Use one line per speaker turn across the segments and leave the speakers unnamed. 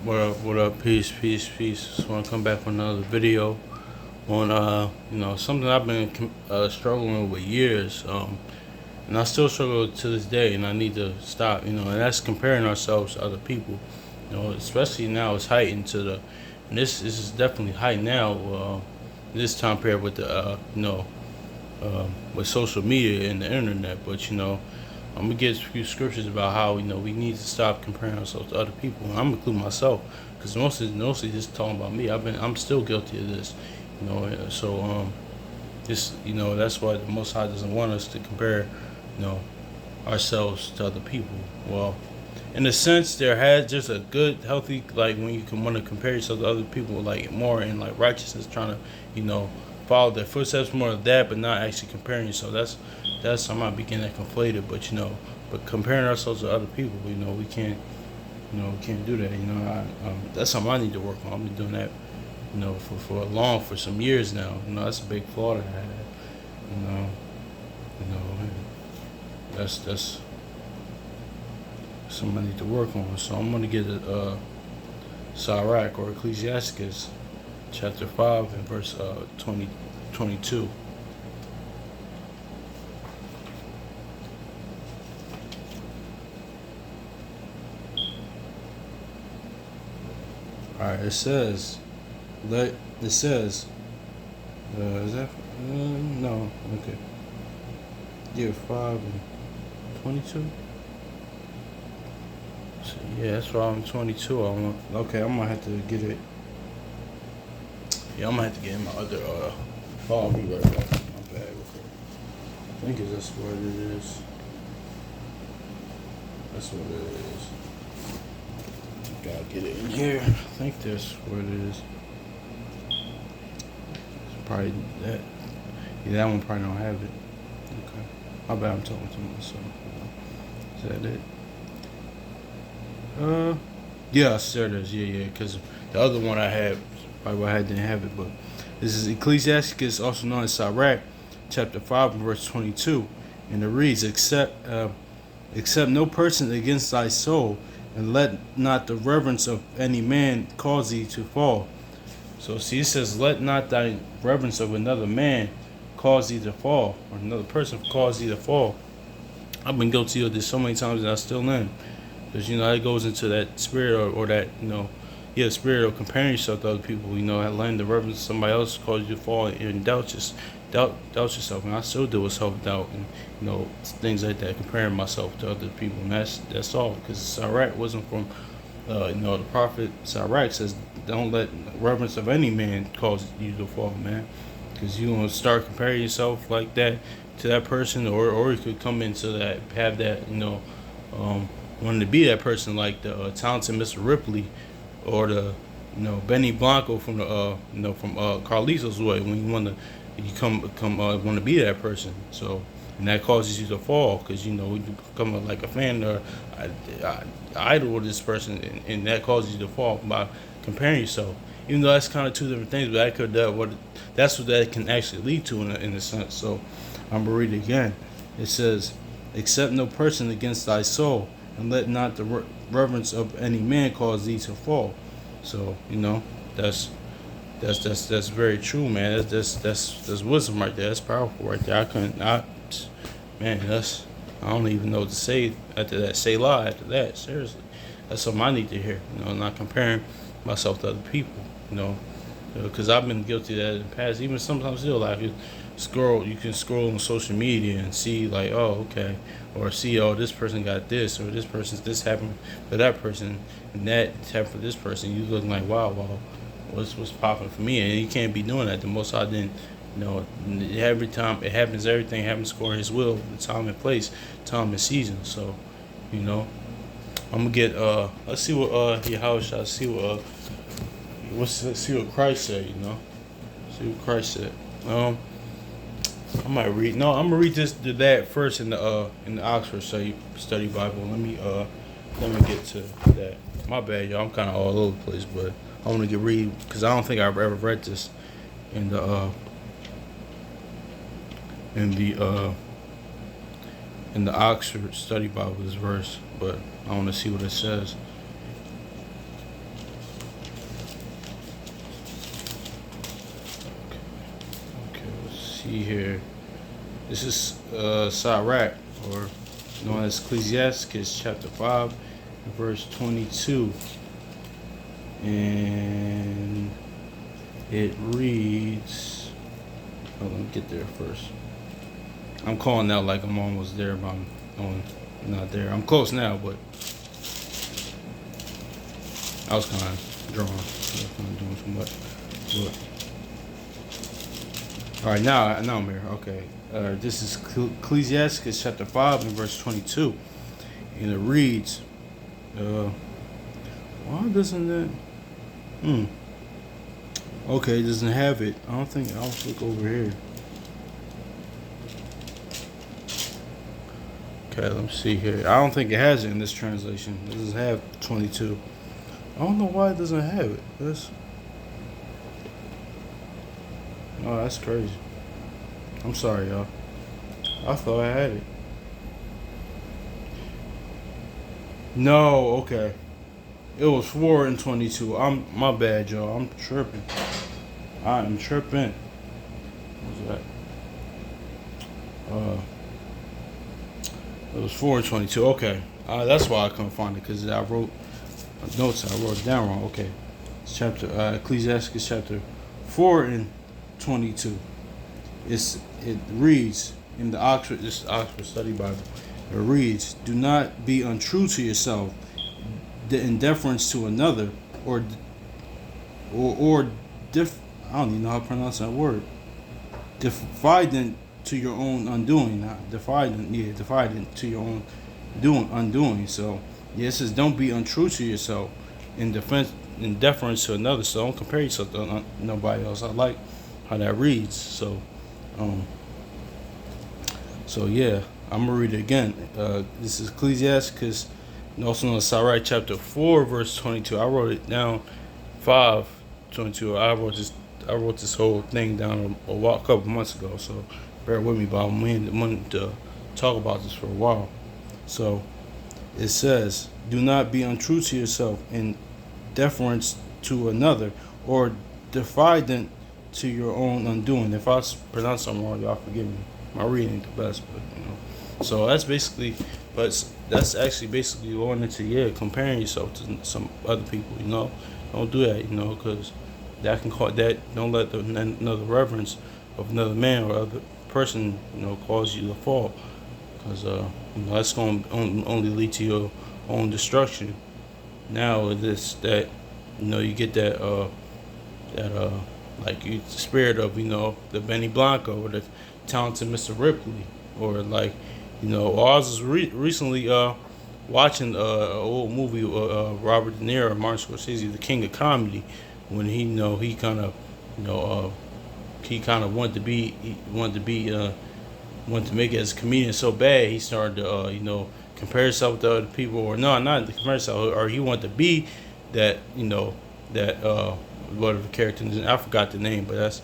What up? What up? Peace, peace, peace. Just want to come back with another video on something I've been struggling with years, and I still struggle to this day, and I need to stop. And that's comparing ourselves to other people. Especially now it's heightened to the, and this is definitely heightened now. This time period with the with social media and the internet, but I'm gonna get a few scriptures about how we need to stop comparing ourselves to other people. And I'm including myself because mostly just talking about me. I'm still guilty of this, so this that's why the Most High doesn't want us to compare, you know, ourselves to other people. Well, in a sense, there has just a good, healthy, like when you can want to compare yourself to other people, like more in like righteousness, trying to follow their footsteps, more of that, but not actually comparing yourself. That's I might be getting that conflated, but but comparing ourselves to other people, we can't do that. That's something I need to work on. I've been doing that, for some years now. That's a big flaw that I had. And that's something I need to work on. So I'm gonna get a Sirach or Ecclesiasticus, chapter 5 and verse 22. All right, it says, is that, no, okay, yeah, 5 and 22. So, yeah, that's why I'm 22. Okay, I'm gonna have to get it. Yeah, I'm gonna have to get in my other, I'll be right back. My bad. I think that's what it is. That's what it is. Gotta get it in here. I think that's what it is. It's probably that. Yeah, that one probably don't have it. Okay. My bad, I'm talking to myself. Is that it? Yes, there it is. Yeah, because the other one I had, probably why I didn't have it, but this is Ecclesiasticus, also known as Sirach, chapter 5 and verse 22. And it reads, Accept no person against thy soul, and let not the reverence of any man cause thee to fall. So see, it says, let not thy reverence of another man cause thee to fall, or another person cause thee to fall. I've been guilty of this so many times, and I still am. Because, it goes into that spirit or that, spirit of comparing yourself to other people, letting the reverence of somebody else cause you to fall and doubt yourself. And I still deal with self-doubt and, things like that, comparing myself to other people. And that's all. Because Sirach wasn't from, the prophet Sirach says, don't let reverence of any man cause you to fall, man. Because you want to start comparing yourself like that to that person, or you could come into that, have that, wanting to be that person, like the talented Mr. Ripley, or the Benny Blanco from the from Carlitos Way. When you want to be that person, so and that causes you to fall because you become like a fan or idol of this person, and that causes you to fall by comparing yourself. Even though that's kind of two different things, but that's what that can actually lead to in a sense. So I'm gonna read it again. It says, "Accept no person against thy soul, and let not the reverence of any man cause thee to fall." So that's very true, man. That's wisdom right there. That's powerful right there. I don't even know what to say after that. Say lie after that. Seriously, that's something I need to hear. Not comparing myself to other people. Because I've been guilty of that in the past. Even sometimes still, like you can scroll on social media and see like, oh, okay, or see, oh, this person got this, or this happened for that person, and that happened for this person. You looking like, wow, what's popping for me? And you can't be doing that. The Most High didn't, every time it happens, everything happens for His will, the time and place, time and season. So, I'm gonna get let's see what Yahweh see what see what Christ said. See what Christ said. I might read. No, I'm gonna read that first in the Oxford Study Bible. Let me get to that. My bad, y'all. I'm kind of all over the place, but I want to read because I don't think I've ever read this in the Oxford Study Bible, this verse, but I want to see what it says. see here. This is Sirach, or known as Ecclesiastes, chapter 5, verse 22. And it reads, oh, let me get there first. I'm calling out like I'm almost there, but I'm not there. I'm close now, but I was kind of drawing. I was kind of doing too much. But, all right, now I'm here. Okay. This is Ecclesiastes chapter 5 and verse 22. And it reads, why doesn't it? Okay, it doesn't have it. I'll look over here. Okay, let me see here. I don't think it has it in this translation. It doesn't have 22. I don't know why it doesn't have it. That's crazy. I'm sorry, y'all. I thought I had it. No, okay. It was 4 and 22. My bad, y'all. I'm tripping. I am tripping. What's that? It was 4 and 22. Okay. That's why I couldn't find it, because I wrote notes. I wrote it down wrong. Okay. It's Ecclesiastes chapter 4 and 22. It reads in the Oxford Study Bible. It reads, "Do not be untrue to yourself, in deference to another, or I don't even know how to pronounce that word. Diffident to your own undoing, not diffident to your own undoing." So it says, don't be untrue to yourself in deference to another. So don't compare yourself to nobody else. I like how that reads. So yeah, I'm gonna read it again. This is Ecclesiastes, also known as Sirach, chapter 4, verse 22. I wrote it down 5:22. I wrote this whole thing down a couple months ago. So bear with me, but I'm wanting to talk about this for a while. So it says, "Do not be untrue to yourself in deference to another, or diffident to your own undoing." If I pronounce something wrong, y'all forgive me. My reading ain't the best, but So that's actually basically going into comparing yourself to some other people. Don't do that. Because that can cause that. Don't let another reverence of another man or other person cause you to fall. Because that's going to only lead to your own destruction. Now with this, that you get that like you spirit of the Benny Blanco or the talented Mr. Ripley, or like I was recently watching an old movie Robert De Niro and Martin Scorsese, The King of Comedy, when he kind of wanted to make it as a comedian so bad, he started to compare himself to other people, or no, not to compare himself, or he wanted to be that whatever character. I forgot the name, but that's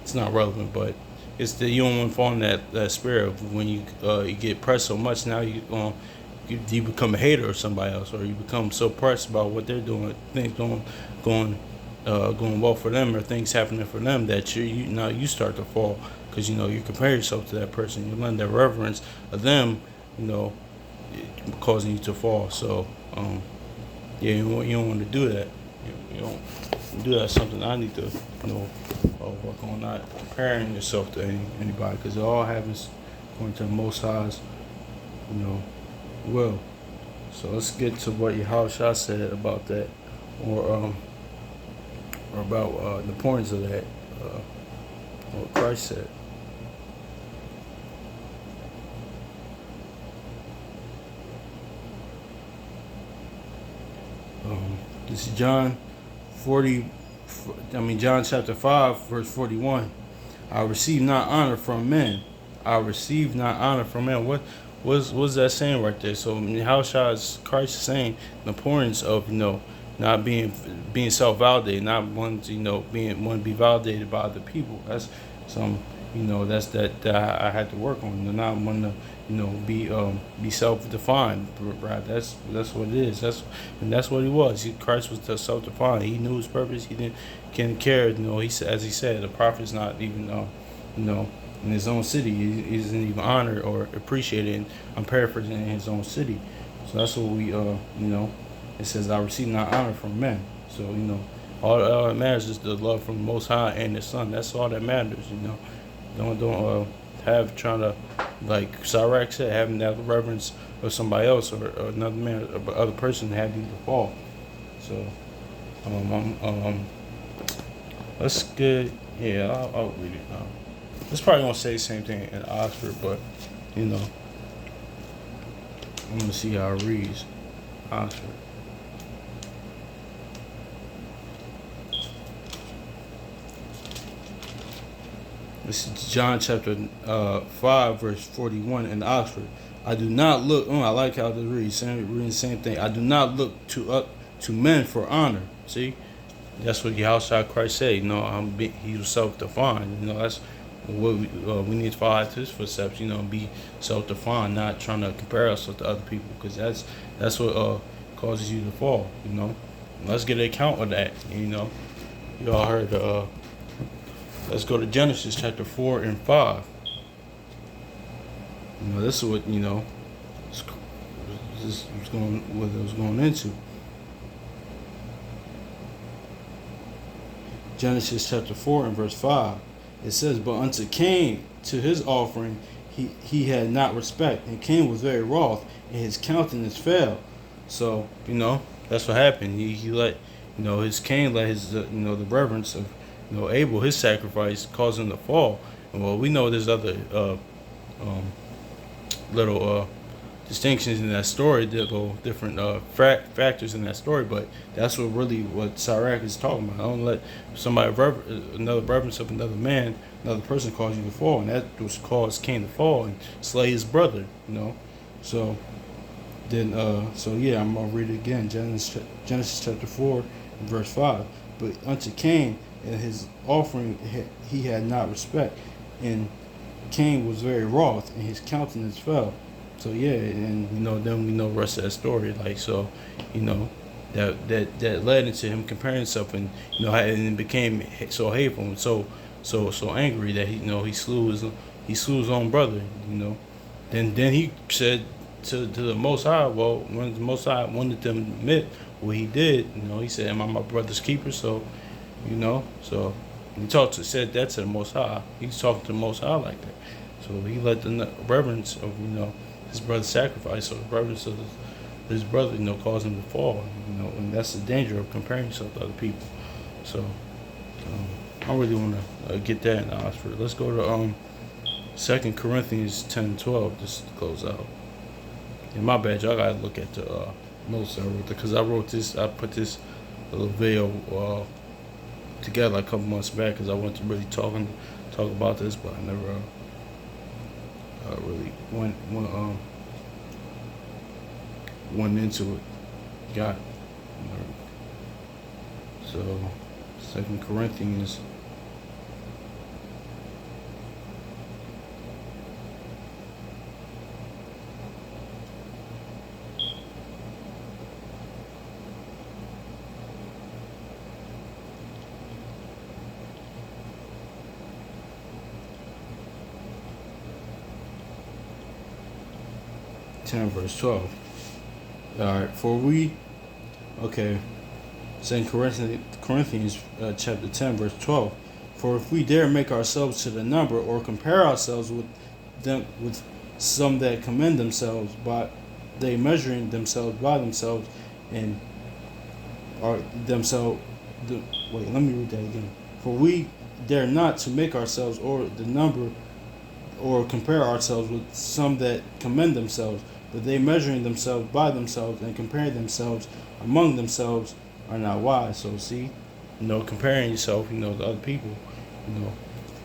it's not relevant, but it's that you don't want to fall in that spirit of when you get pressed so much. Now you become a hater of somebody else, or you become so pressed about what they're doing, things going well for them, or things happening for them, that you start to fall, because you compare yourself to that person. You learn that reverence of them, causing you to fall. So you don't want to do that. You don't do that. Something I need to work on, not comparing yourself to anybody, because it all happens according to the Most High's will. So let's get to what Yahushua said about that, or about the importance of that, what Christ said. This is John chapter 5, verse 41. "I receive not honor from men. I receive not honor from men." What's that saying right there? So how Christ is saying the importance of not being self-validated, not wanting to want to be validated by other people. That's some that's that I had to work on. Not wanting to be self-defined. Right? That's what it is. That's what he was. Christ was self-defined. He knew his purpose. He didn't care. He said, as he said, the prophet's not even you know, in his own city. He isn't even honored or appreciated. And I'm paraphrasing, in his own city. So that's what we, it says, I receive not honor from men. So, all that matters is the love from the Most High and the Son. That's all that matters, Don't have trying to, like Sirach said, having that reverence of somebody else or another man or other person have you to fall. So, let's get, yeah, I'll read it now. It's probably gonna say the same thing in Oxford, but you know, I'm gonna see how it reads. Oxford. This is John chapter 5, verse 41 in Oxford. I do not look. I like how this reads. Reading the same thing. I do not look to men for honor. See, that's what Yahushua Christ said. He was self-defined. That's what we need to follow after his footsteps. Be self-defined, not trying to compare ourselves to other people, because that's what causes you to fall. Let's get an account of that. You all heard. Let's go to Genesis chapter 4 and 5. This is what this was going what it was going into. Genesis chapter 4 and verse 5. It says, "But unto Cain, to his offering, he had not respect, and Cain was very wroth, and his countenance fell." So that's what happened. He let his Cain let his the reverence of Abel, his sacrifice, caused him to fall. And well, we know there's other little distinctions in that story, little different factors in that story, but that's what Sirach is talking about. Don't let another reverence of another man, another person, cause you to fall, and that was caused Cain to fall and slay his brother. So then, I'm gonna read it again. Genesis chapter 4, verse 5. But unto Cain and his offering he had not respect, and Cain was very wroth, and his countenance fell. So and then we know the rest of that story. That led into him comparing himself, and and it became so hateful and so angry that he slew his own brother. Then he said to the Most High. Well, when the Most High wanted them to admit what he did, he said, "Am I my brother's keeper?" So he said that to the Most High. He's talking to the Most High like that. So he let the reverence of his brother's sacrifice, or the reverence of his brother cause him to fall. And that's the danger of comparing yourself to other people. So I really want to get that in Oxford. Let's go to 2 Corinthians 10:12 just to close out. And my bad, y'all gotta look at the notes I wrote, because I wrote this. I put this little video together a couple months back, because I wanted to really talk about this, but I never really went into it. Got it. So 2 Corinthians 10 verse 12. Alright, okay, 2 Corinthians chapter 10 verse 12. For if we dare make ourselves to the number, or compare ourselves with some that commend themselves, by they measuring themselves by themselves, and are themselves wait, let me read that again. For we dare not to make ourselves or the number, or compare ourselves with some that commend themselves, but they measuring themselves by themselves and comparing themselves among themselves are not wise. So see, comparing yourself, to other people,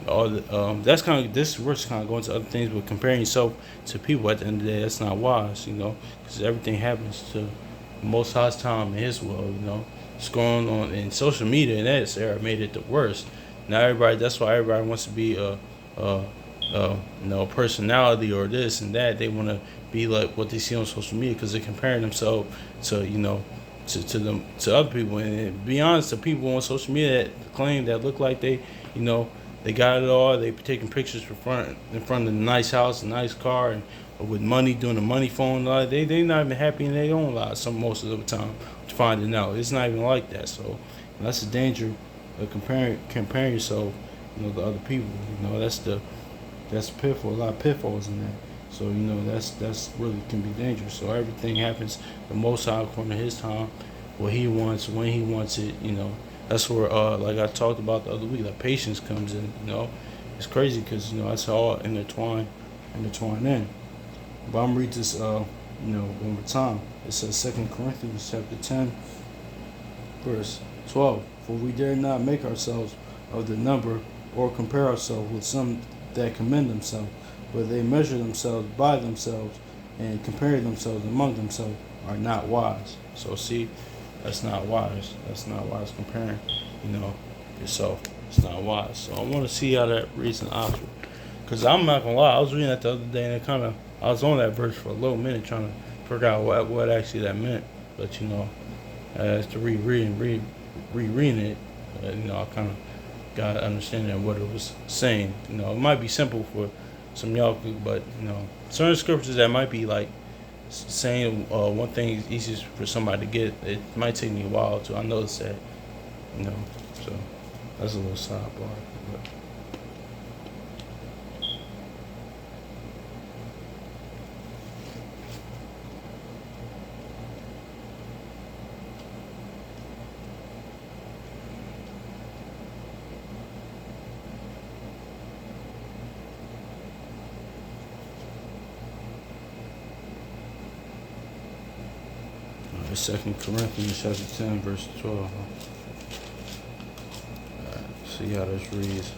all the, that's kind of, this verse kind of going to other things, but comparing yourself to people at the end of the day, that's not wise, because everything happens to Most High's time and His will. It's going on in social media, and that era made it the worst. Now that's why everybody wants to be personality or this and that. They want to be like what they see on social media, because they're comparing themselves to to other people. And to be honest, the people on social media that claim that look like they they got it all. They taking pictures in front of the nice house, a nice car, and with money, doing a money phone. They not even happy in their own lives. Most of the time, finding out it's not even like that. So that's the danger of comparing yourself, to other people. That's pitfall. A lot of pitfalls in that. So that's really can be dangerous. So everything happens the Most High according to His time, what He wants, when He wants it. That's where like I talked about the other week, like patience comes in. It's crazy because that's all intertwined in. But I'm gonna read this one more time. It says 2 Corinthians chapter 10, verse 12. For we dare not make ourselves of the number or compare ourselves with some that commend themselves, but they measure themselves by themselves and compare themselves among themselves are not wise. So see, that's not wise. That's not wise comparing, yourself. It's not wise. So I want to see how that reads in Oxford. Because I'm not going to lie, I was reading that the other day and I was on that verse for a little minute trying to figure out what actually that meant. But, as to rereading it, I kind of got an understanding of what it was saying. It might be simple for some y'all, but, certain scriptures that might be like saying one thing is easiest for somebody to get, it might take me a while to. I noticed that, so that's a little sidebar. But. Second Corinthians chapter 10, verse 12. See how this reads.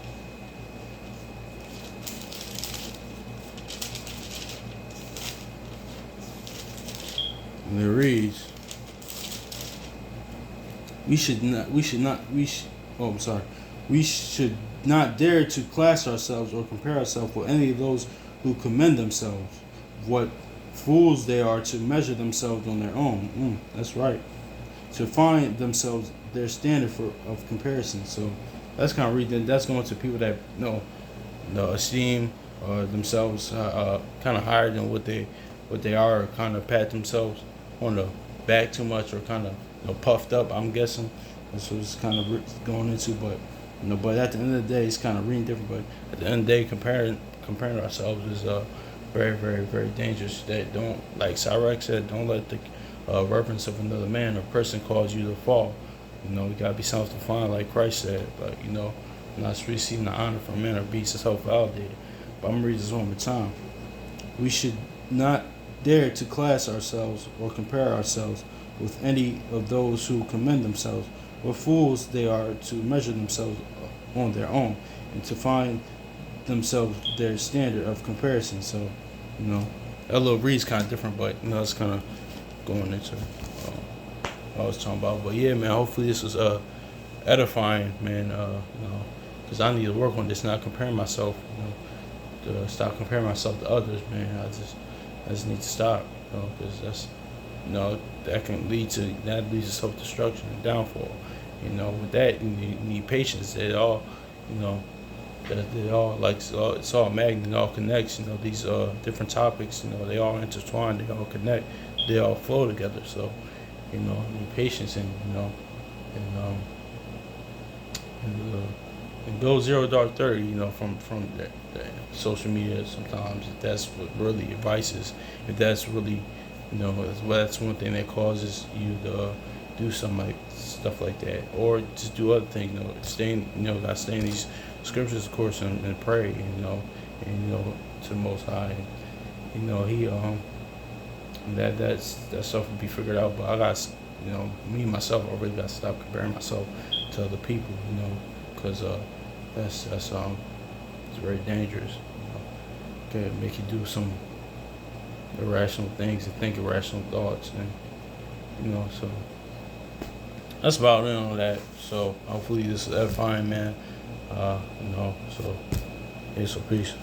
And it reads, we should not dare to class ourselves or compare ourselves with any of those who commend themselves. What fools they are to measure themselves on their own. That's right. To find themselves their standard of comparison. So that's kind of reading. That's going to people that esteem themselves kind of higher than what they are, or kind of pat themselves on the back too much, or kind of puffed up. I'm guessing that's what it's kind of going into. But but at the end of the day, it's kind of reading different. But at the end of the day, comparing ourselves is very, very, very dangerous. That don't, like Sirach said, don't let the reverence of another man or person cause you to fall. You gotta be self-defined, like Christ said. But not receiving the honor from men or beasts is self-validated. But I'm gonna read this one more time. We should not dare to class ourselves or compare ourselves with any of those who commend themselves. What fools they are to measure themselves on their own and to find themselves their standard of comparison. So that little read's kind of different, but it's kind of going into what I was talking about. But yeah, man, hopefully this was edifying, man. Because I need to work on this, not comparing myself, to stop comparing myself to others, man. I just need to stop, because that's that leads to self-destruction and downfall. With that you need patience. It all like it's all magnet, it all connects. These different topics, they all intertwine, they all connect, they all flow together. So you need patience and and go 0 dark 30. From the social media sometimes, if that's what really advice is. If that's really that's one thing that causes you to do stuff like that, or just do other things. Gotta stay in these scriptures, of course, and pray. To the Most High. He that stuff will be figured out. But I got me myself, I really got to stop comparing myself to other people. Because that's it's very dangerous. Can make you do some irrational things and think irrational thoughts, and so that's about that. So hopefully this is edifying, man. So peace.